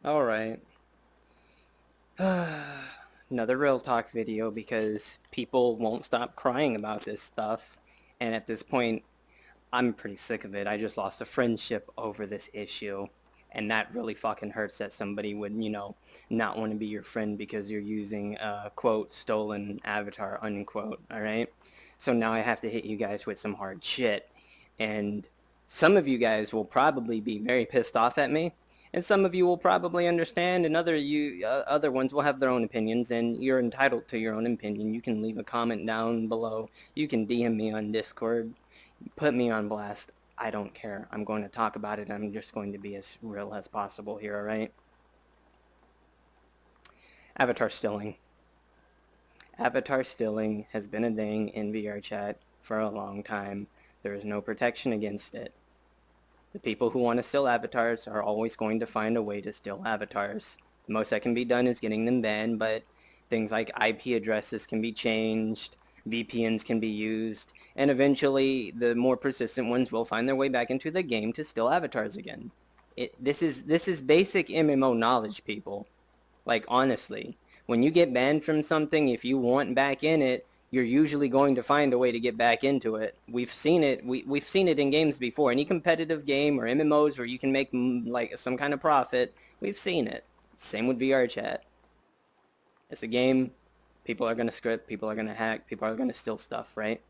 Alright. Another real talk video because people won't stop crying about this stuff. And at this point, I'm pretty sick of it. I just lost a friendship over this issue. And that really fucking hurts that somebody would, not want to be your friend because you're using a quote stolen avatar unquote. Alright? So now I have to hit you guys with some hard shit. And some of you guys will probably be very pissed off at me, and some of you will probably understand, and other ones will have their own opinions, and you're entitled to your own opinion. You can leave a comment down below. You can DM me on Discord. Put me on blast. I don't care. I'm going to talk about it. I'm just going to be as real as possible here, alright? Avatar stilling. Avatar stilling has been a thing in VR chat for a long time. There is no protection against it. The people who want to steal avatars are always going to find a way to steal avatars. The most that can be done is getting them banned, but things like IP addresses can be changed, VPNs can be used, and eventually the more persistent ones will find their way back into the game to steal avatars again. This is basic MMO knowledge, people. Like, honestly, when you get banned from something, if you want back in it, you're usually going to find a way to get back into it. We've seen it. We've seen it in games before. Any competitive game or MMOs where you can make like some kind of profit, we've seen it. Same with VR chat. It's a game. People are going to script. People are going to hack. People are going to steal stuff, right?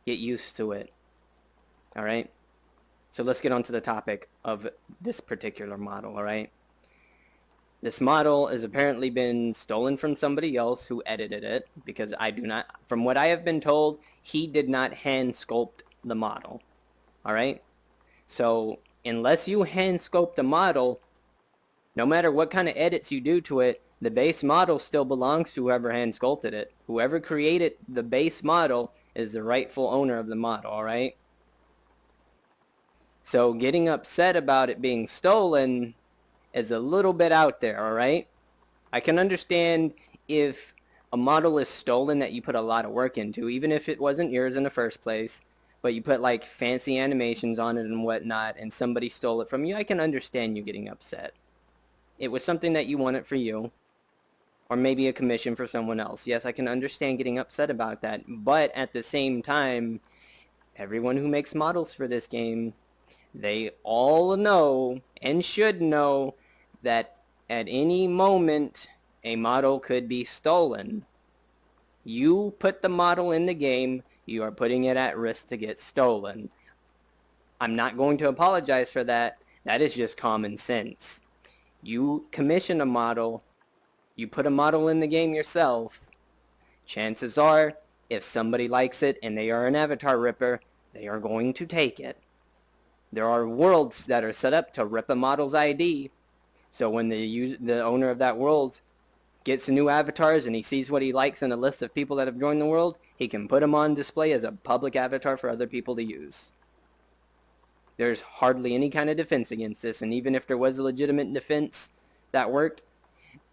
Get used to it. All right? So let's get on to the topic of this particular model, all right? This model has apparently been stolen from somebody else who edited it, because from what I have been told, he did not hand sculpt the model. Alright? So, unless you hand sculpt the model, no matter what kind of edits you do to it, the base model still belongs to whoever hand sculpted it. Whoever created the base model is the rightful owner of the model, alright? So, getting upset about it being stolen is a little bit out there, alright? I can understand if a model is stolen that you put a lot of work into, even if it wasn't yours in the first place, but you put like fancy animations on it and whatnot, and somebody stole it from you. I can understand you getting upset. It was something that you wanted for you, or maybe a commission for someone else. Yes, I can understand getting upset about that, but at the same time, everyone who makes models for this game, they all know and should know that at any moment a model could be stolen. You put the model in the game, you are putting it at risk to get stolen. I'm not going to apologize for that. That is just common sense. You commission a model, you put a model in the game yourself, chances are, if somebody likes it and they are an avatar ripper, they are going to take it. There are worlds that are set up to rip a model's ID. So when the owner of that world gets new avatars and he sees what he likes in a list of people that have joined the world, he can put them on display as a public avatar for other people to use. There's hardly any kind of defense against this, and even if there was a legitimate defense that worked,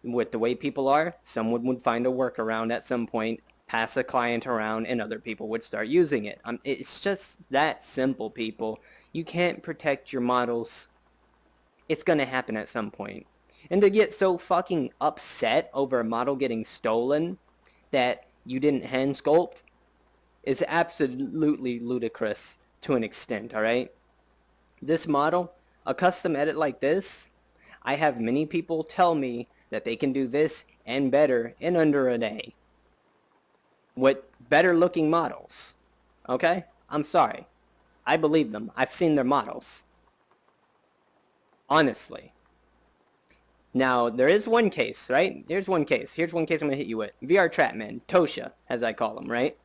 with the way people are, someone would find a workaround at some point, pass a client around, and other people would start using it. It's just that simple, people. You can't protect your models. It's gonna happen at some point. And to get so fucking upset over a model getting stolen that you didn't hand sculpt is absolutely ludicrous to an extent, alright? This model, a custom edit like this, I have many people tell me that they can do this and better in under a day. With better looking models. Okay? I'm sorry. I believe them. I've seen their models. Honestly. Now, there is one case, right? Here's one case. Here's one case I'm going to hit you with. VR Trapman, Tosia, as I call him, right?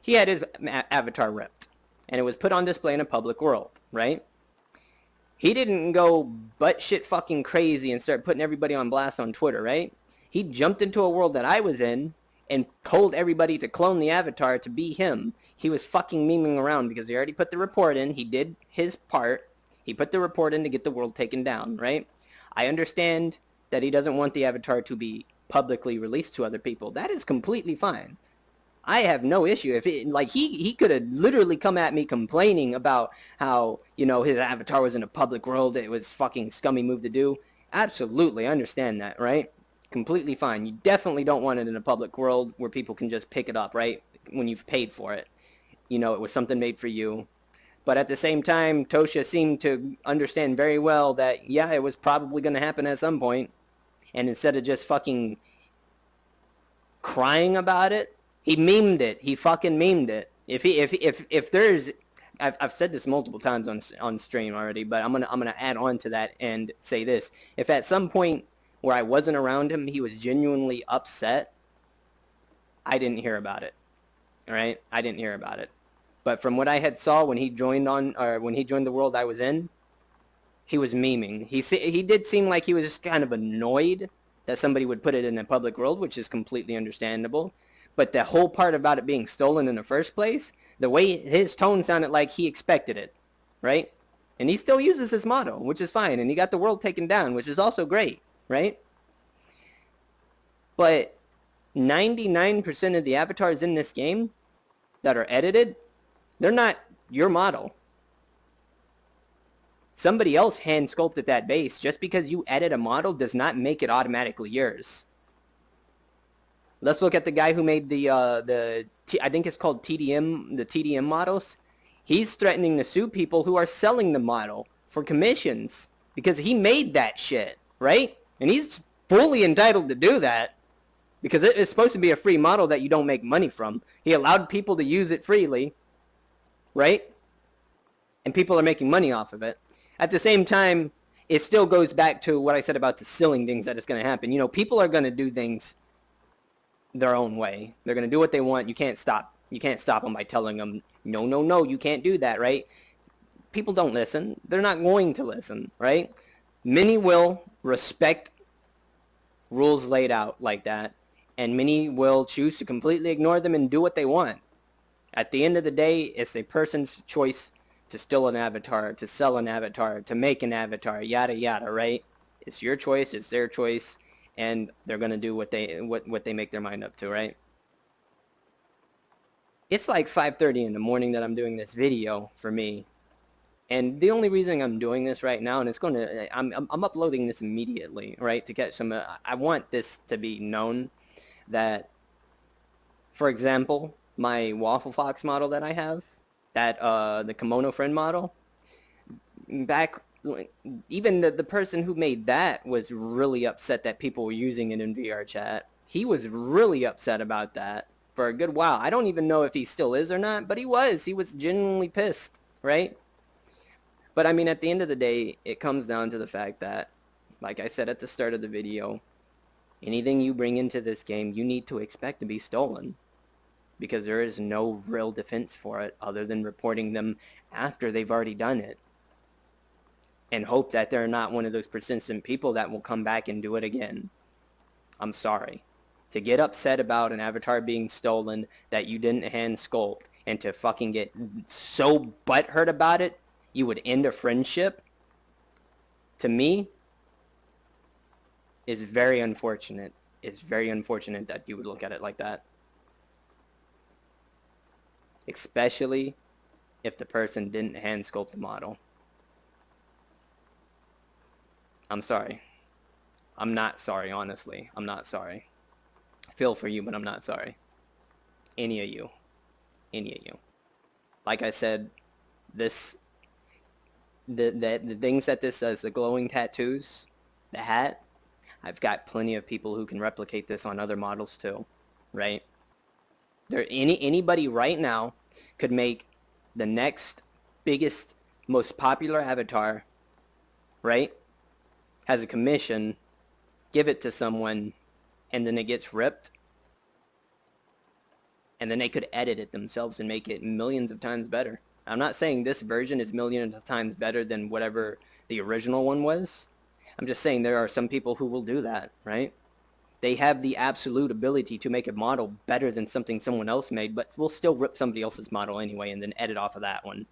He had his avatar ripped, and it was put on display in a public world, right? He didn't go butt-shit fucking crazy and start putting everybody on blast on Twitter, right? He jumped into a world that I was in and told everybody to clone the avatar to be him. He was fucking memeing around because he already put the report in. He did his part. He put the report in to get the world taken down, right? I understand that he doesn't want the avatar to be publicly released to other people. That is completely fine. I have no issue. If it, like, he could have literally come at me complaining about how, his avatar was in a public world. It was fucking scummy move to do. Absolutely, I understand that, right? Completely fine. You definitely don't want it in a public world where people can just pick it up, right? When you've paid for it. You know, it was something made for you. But at the same time, Tosia seemed to understand very well that, yeah, it was probably going to happen at some point. And instead of just fucking crying about it, he memed it. He fucking memed it. If there's, I've said this multiple times on stream already, but I'm gonna add on to that and say this: if at some point where I wasn't around him, he was genuinely upset, I didn't hear about it. All right, I didn't hear about it. But from what I had saw when he joined on, or when he joined the world I was in, he was memeing. He did seem like he was just kind of annoyed that somebody would put it in a public world, which is completely understandable. But the whole part about it being stolen in the first place, the way his tone sounded like he expected it, right? And he still uses his motto, which is fine. And he got the world taken down, which is also great, right? But 99% of the avatars in this game that are edited, they're not your model. Somebody else hand sculpted that base. Just because you edit a model does not make it automatically yours. Let's look at the guy who made I think it's called TDM, the TDM models. He's threatening to sue people who are selling the model for commissions because he made that shit, right? And he's fully entitled to do that because it's supposed to be a free model that you don't make money from. He allowed people to use it freely, right? And people are making money off of it. At the same time, it still goes back to what I said about the selling things that is going to happen. You know, people are going to do things their own way. They're going to do what they want. You can't stop. You can't stop them by telling them, no, no, no, you can't do that, right? People don't listen. They're not going to listen, right? Many will respect rules laid out like that, and many will choose to completely ignore them and do what they want. At the end of the day, it's a person's choice to steal an avatar, to sell an avatar, to make an avatar, yada yada, right? It's your choice, it's their choice, and they're gonna do what they make their mind up to, right? It's like 5:30 in the morning that I'm doing this video for me, and the only reason I'm doing this right now, and I'm uploading this immediately, right? To catch some, I want this to be known that, for example, my Waffle Fox model that I have, that the Kimono Friend model, back, even the person who made that was really upset that people were using it in VR chat. He was really upset about that for a good while. I don't even know if he still is or not, but he was genuinely pissed, right? But I mean, at the end of the day, it comes down to the fact that, like I said at the start of the video, anything you bring into this game, you need to expect to be stolen, because there is no real defense for it other than reporting them after they've already done it, and hope that they're not one of those persistent people that will come back and do it again. I'm sorry. To get upset about an avatar being stolen that you didn't hand sculpt, and to fucking get so butthurt about it, you would end a friendship, to me, is very unfortunate. It's very unfortunate that you would look at it like that. Especially if the person didn't hand sculpt the model. I'm sorry. I'm not sorry, honestly. I'm not sorry. I feel for you, but I'm not sorry. Any of you. Any of you. Like I said, the things that this does, the glowing tattoos, the hat, I've got plenty of people who can replicate this on other models too, right? Anybody right now could make the next biggest, most popular avatar, right? Has a commission, give it to someone, and then it gets ripped, and then they could edit it themselves and make it millions of times better. I'm not saying this version is millions of times better than whatever the original one was. I'm just saying there are some people who will do that, right? They have the absolute ability to make a model better than something someone else made, but will still rip somebody else's model anyway and then edit off of that one.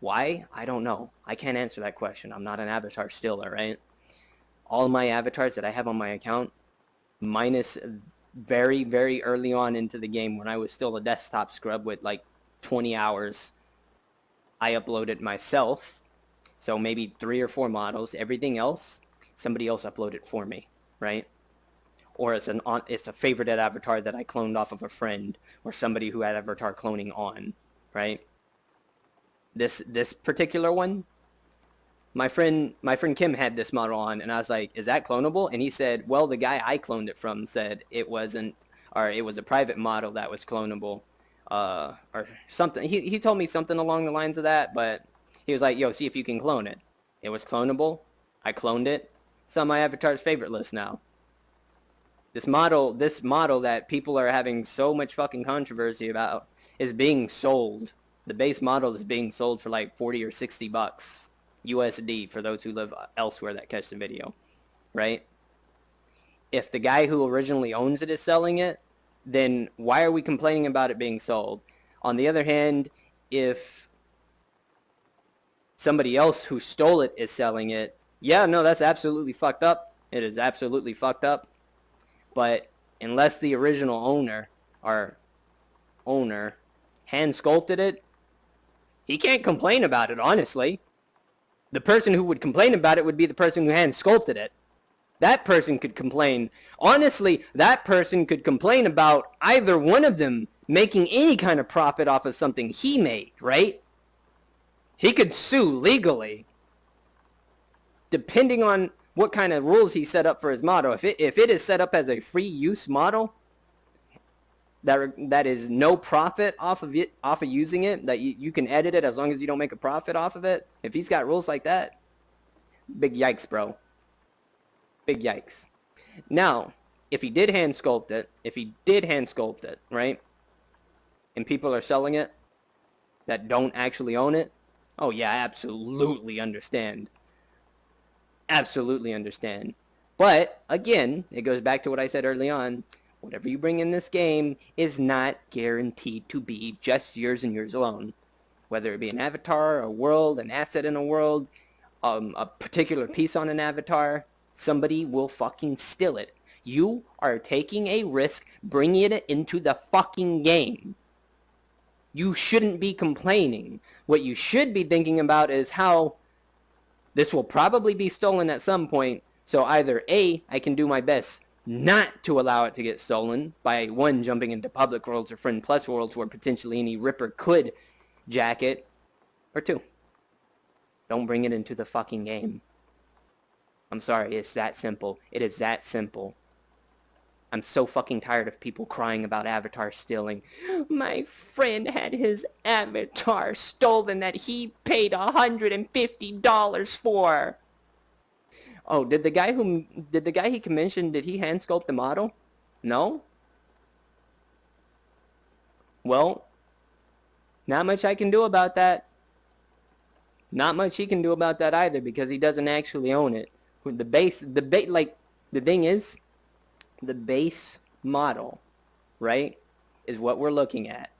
Why? I don't know. I can't answer that question. I'm not an avatar stealer, right? All my avatars that I have on my account, minus very, very early on into the game when I was still a desktop scrub with like 20 hours, I uploaded myself. So maybe 3 or 4 models. Everything else, somebody else uploaded it for me, right? Or it's a favorited avatar that I cloned off of a friend or somebody who had avatar cloning on, right? This particular one, my friend Kim had this model on, and I was like, "Is that clonable?" And he said, "Well, the guy I cloned it from said it wasn't, or it was a private model that was clonable, or something." He told me something along the lines of that, but he was like, "Yo, see if you can clone it." It was clonable. I cloned it. It's on my avatar's favorite list now. This model that people are having so much fucking controversy about is being sold. The base model is being sold for like 40 or 60 bucks USD for those who live elsewhere that catch the video, right? If the guy who originally owns it is selling it, then why are we complaining about it being sold? On the other hand, if somebody else who stole it is selling it, yeah, no, that's absolutely fucked up. It is absolutely fucked up. But unless the original owner hand sculpted it, he can't complain about it, honestly. The person who would complain about it would be the person who hand sculpted it. That person could complain. Honestly, that person could complain about either one of them making any kind of profit off of something he made, right? He could sue legally, depending on what kind of rules he set up for his model. If it is set up as a free use model that is no profit off of using it, that you can edit it as long as you don't make a profit off of it, if he's got rules like that, big yikes, bro. Big yikes. Now, if he did hand sculpt it, right, and people are selling it that don't actually own it, oh yeah, I absolutely understand. Absolutely understand. But again, it goes back to what I said early on. Whatever you bring in this game is not guaranteed to be just yours and yours alone. Whether it be an avatar, a world, an asset in a world, a particular piece on an avatar, somebody will fucking steal it. You are taking a risk bringing it into the fucking game. You shouldn't be complaining. What you should be thinking about is how this will probably be stolen at some point, so either A, I can do my best not to allow it to get stolen by, one, jumping into public worlds or friend plus worlds where potentially any ripper could jack it, or two, don't bring it into the fucking game. I'm sorry, it's that simple. It is that simple. I'm so fucking tired of people crying about avatar stealing. My friend had his avatar stolen that he paid $150 for. Oh, did the guy he mentioned, did he hand sculpt the model? No? Well, not much I can do about that. Not much he can do about that either, because he doesn't actually own it. The thing is, the base model, right, is what we're looking at.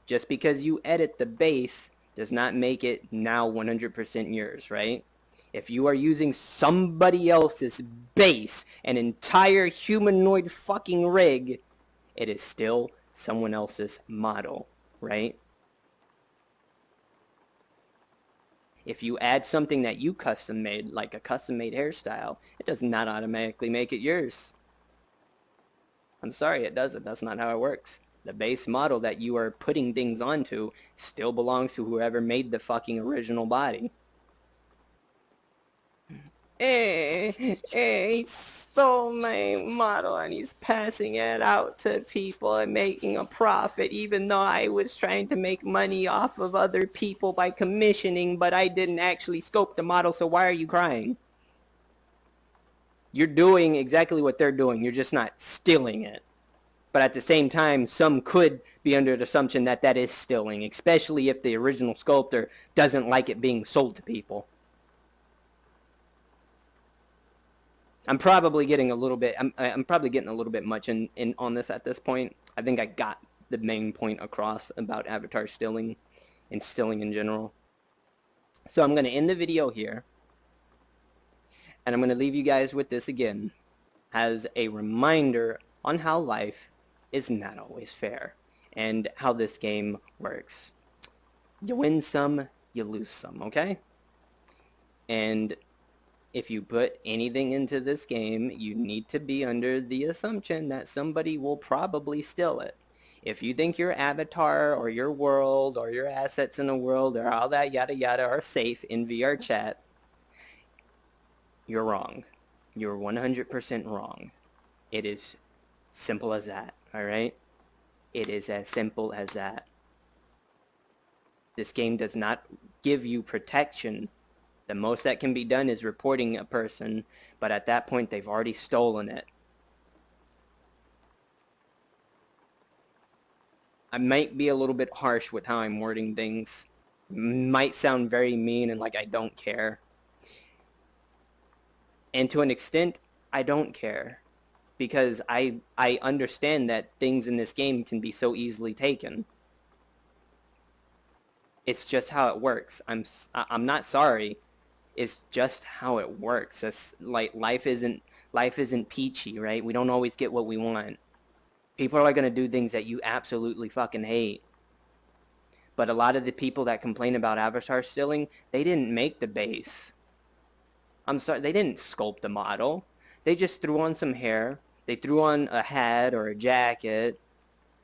Just because you edit the base does not make it now 100% yours, right? If you are using somebody else's base, an entire humanoid fucking rig, it is still someone else's model, right? If you add something that you custom made, like a custom made hairstyle, it does not automatically make it yours. I'm sorry, it doesn't. That's not how it works. The base model that you are putting things onto still belongs to whoever made the fucking original body. He stole my model and he's passing it out to people and making a profit, even though I was trying to make money off of other people by commissioning, but I didn't actually scope the model, so why are you crying? You're doing exactly what they're doing, you're just not stealing it. But at the same time, some could be under the assumption that that is stealing, especially if the original sculptor doesn't like it being sold to people. I'm probably getting a little bit much in on this at this point. I think I got the main point across about avatar stealing and stealing in general. So I'm going to end the video here, and I'm going to leave you guys with this again as a reminder on how life is not always fair and how this game works. You win some, you lose some, okay? And if you put anything into this game, you need to be under the assumption that somebody will probably steal it. If you think your avatar or your world or your assets in the world or all that yada yada are safe in VR chat, you're wrong. You're 100% wrong. It is simple as that, all right? It is as simple as that. This game does not give you protection. The most that can be done is reporting a person, but at that point, they've already stolen it. I might be a little bit harsh with how I'm wording things. Might sound very mean and like I don't care. And to an extent, I don't care. Because I understand that things in this game can be so easily taken. It's just how it works. I'm not sorry. It's just how it works. It's like life isn't peachy, right? We don't always get what we want. People are going to do things that you absolutely fucking hate. But a lot of the people that complain about avatar stealing, they didn't make the base. I'm sorry, they didn't sculpt the model. They just threw on some hair. They threw on a hat or a jacket,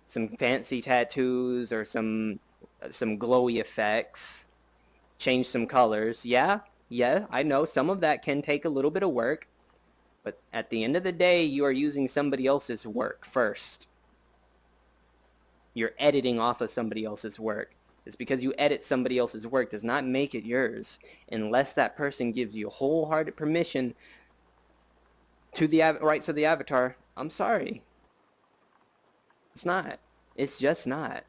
some fancy tattoos or some glowy effects, changed some colors. Yeah, I know some of that can take a little bit of work, but at the end of the day, you are using somebody else's work first. You're editing off of somebody else's work. It's because you edit somebody else's work does not make it yours unless that person gives you wholehearted permission to the rights of the avatar. I'm sorry. It's not. It's just not.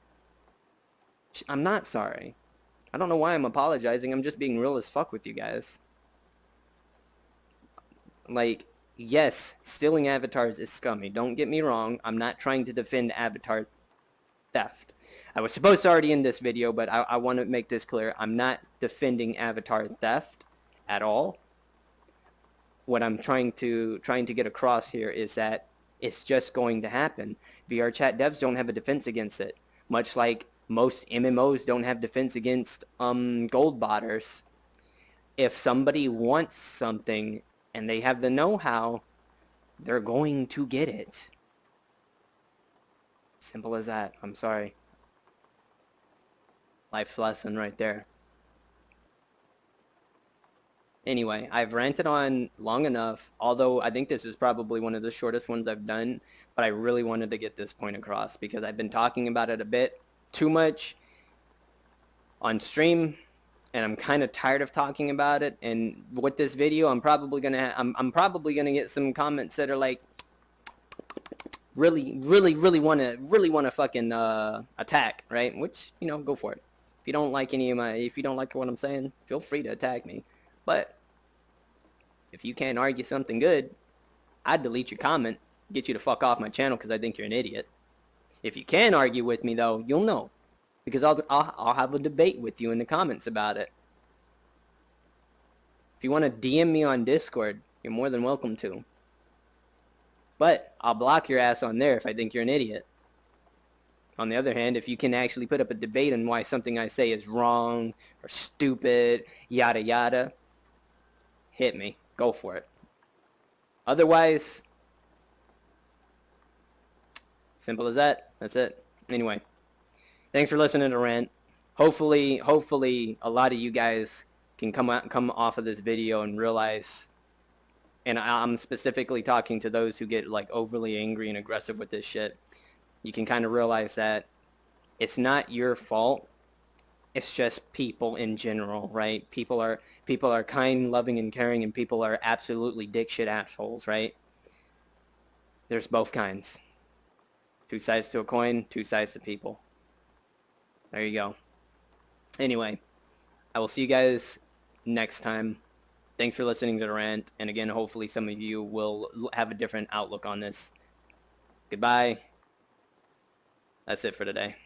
I'm not sorry. I don't know why I'm apologizing. I'm just being real as fuck with you guys. Like, yes, stealing avatars is scummy. Don't get me wrong. I'm not trying to defend avatar theft. I was supposed to already end this video, but I want to make this clear. I'm not defending avatar theft at all. What I'm trying to get across here is that it's just going to happen. VR chat devs don't have a defense against it, much like most MMOs don't have defense against gold botters. If somebody wants something and they have the know-how, they're going to get it. Simple as that. I'm sorry. Life lesson right there. Anyway, I've ranted on long enough, although I think this is probably one of the shortest ones I've done, but I really wanted to get this point across because I've been talking about it a bit too much on stream, and I'm kind of tired of talking about it. And with this video, I'm probably gonna get some comments that are like, really wanna fucking attack, right? Which, you know, go for it. If you don't like what I'm saying, feel free to attack me. But if you can't argue something good, I'd delete your comment, get you to fuck off my channel because I think you're an idiot. If you can argue with me though, you'll know, because I'll have a debate with you in the comments about it. If you want to DM me on Discord, you're more than welcome to. But I'll block your ass on there if I think you're an idiot. On the other hand, if you can actually put up a debate on why something I say is wrong or stupid, yada yada, hit me. Go for it. Otherwise, simple as that. That's it. Anyway, thanks for listening to Rant. Hopefully a lot of you guys can come off of this video and realize, and I'm specifically talking to those who get like overly angry and aggressive with this shit. You can kind of realize that it's not your fault. It's just people in general, right? People are kind, loving, and caring, and people are absolutely dick shit assholes, right? There's both kinds. Two sides to a coin, two sides to people. There you go. Anyway, I will see you guys next time. Thanks for listening to the rant, and again, hopefully some of you will have a different outlook on this. Goodbye. That's it for today.